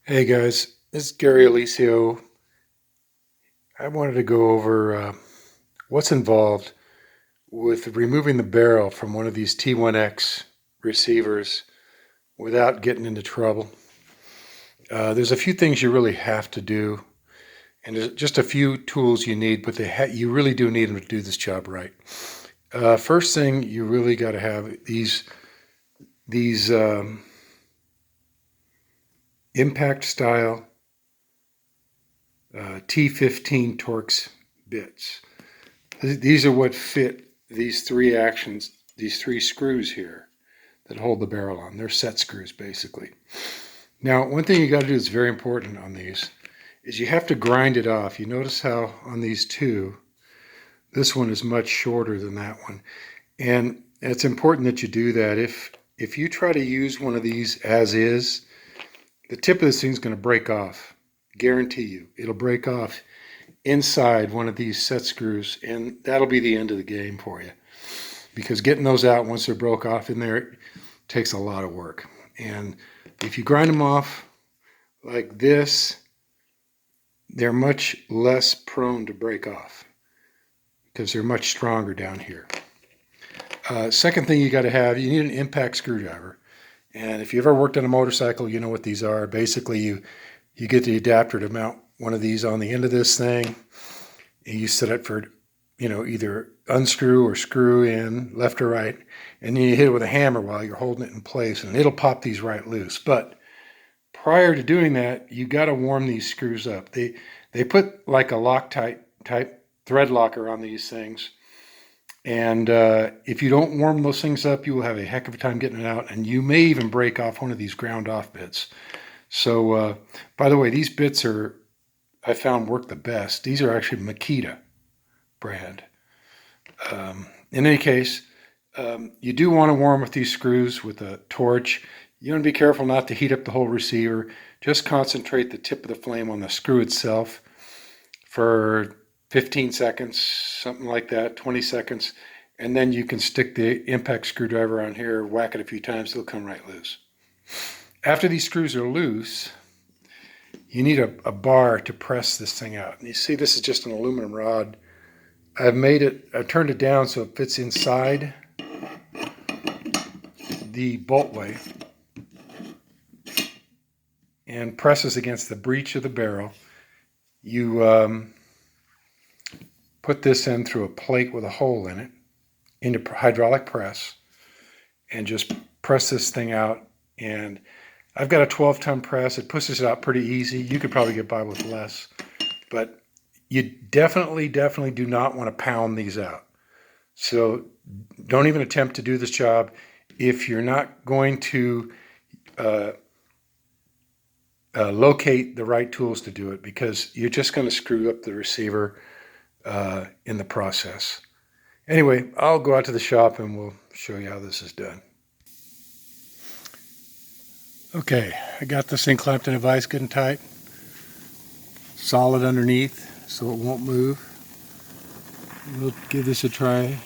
Hey guys, this is Gary Alicio. I wanted to go over what's involved with removing the barrel from one of these T1X receivers without getting into trouble. There's a few things you really have to do, and there's just a few tools you need, but you really do need them to do this job right. First thing, you really got to have these impact style T15 Torx bits. These are what fit these three actions, these three screws here that hold the barrel on. They're set screws basically. Now, one thing you got to do that's very important on these is you have to grind it off. You notice how on these two, this one is much shorter than that one. And it's important that you do that. If you try to use one of these as is, the tip of this thing's going to break off. Guarantee you, it'll break off inside one of these set screws, and that'll be the end of the game for you, because getting those out once they're broke off in there takes a lot of work. And if you grind them off like this, they're much less prone to break off because they're much stronger down here. Second thing you got to have, you need an impact screwdriver. And if you ever worked on a motorcycle, you know what these are. Basically, you get the adapter to mount one of these on the end of this thing, and you set it for, either unscrew or screw in left or right, and then you hit it with a hammer while you're holding it in place, and it'll pop these right loose. But prior to doing that, you got to warm these screws up. They put like a Loctite type thread locker on these things, and if you don't warm those things up, you will have a heck of a time getting it out, and you may even break off one of these ground off bits. So, by the way, these bits I found work the best. These are actually Makita brand. In any case, you do want to warm up these screws with a torch. You want to be careful not to heat up the whole receiver. Just concentrate the tip of the flame on the screw itself for 15 seconds, something like that, 20 seconds, and then you can stick the impact screwdriver on here, whack it a few times, it'll come right loose. After these screws are loose, you need a bar to press this thing out. And you see this is just an aluminum rod. I've turned it down so it fits inside the boltway and presses against the breech of the barrel. You put this in through a plate with a hole in it, into hydraulic press, and just press this thing out. And I've got a 12-ton press. It pushes it out pretty easy. You could probably get by with less, but you definitely do not want to pound these out. So don't even attempt to do this job if you're not going to locate the right tools to do it, because you're just going to screw up the receiver in the process. Anyway, I'll go out to the shop and we'll show you how this is done. Okay, I got this thing clamped in a vise good and tight, solid underneath so it won't move. We'll give this a try.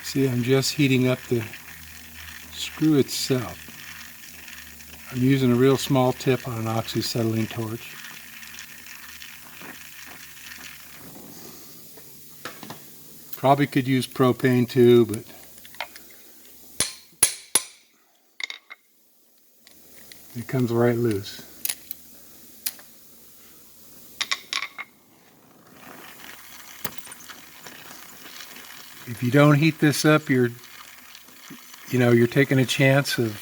See, I'm just heating up the screw itself. I'm using a real small tip on an oxyacetylene torch. Probably could use propane too, but it comes right loose. If you don't heat this up, you're taking a chance of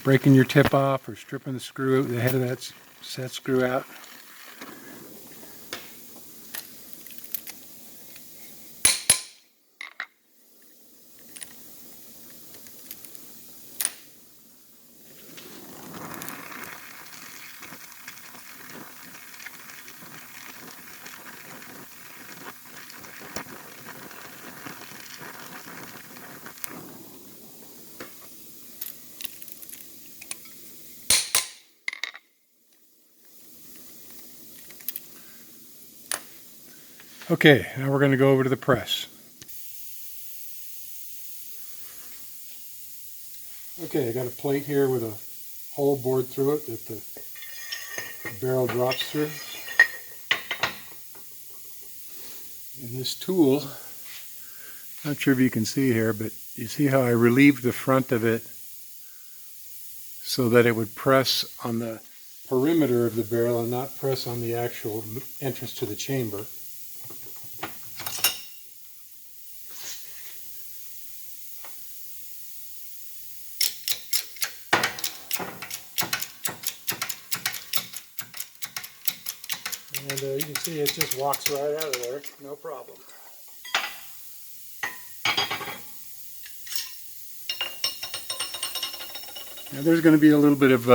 breaking your tip off or stripping the head of that set screw out. Okay, now we're going to go over to the press. Okay, I got a plate here with a hole bored through it that the barrel drops through. And this tool, not sure if you can see here, but you see how I relieved the front of it so that it would press on the perimeter of the barrel and not press on the actual entrance to the chamber. And you can see it just walks right out of there, no problem. Now there's going to be a little bit of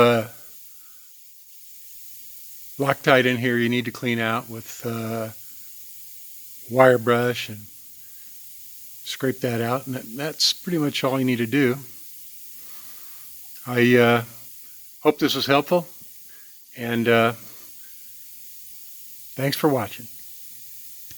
Loctite in here you need to clean out with wire brush and scrape that out, and that's pretty much all you need to do. I hope this was helpful, and thanks for watching.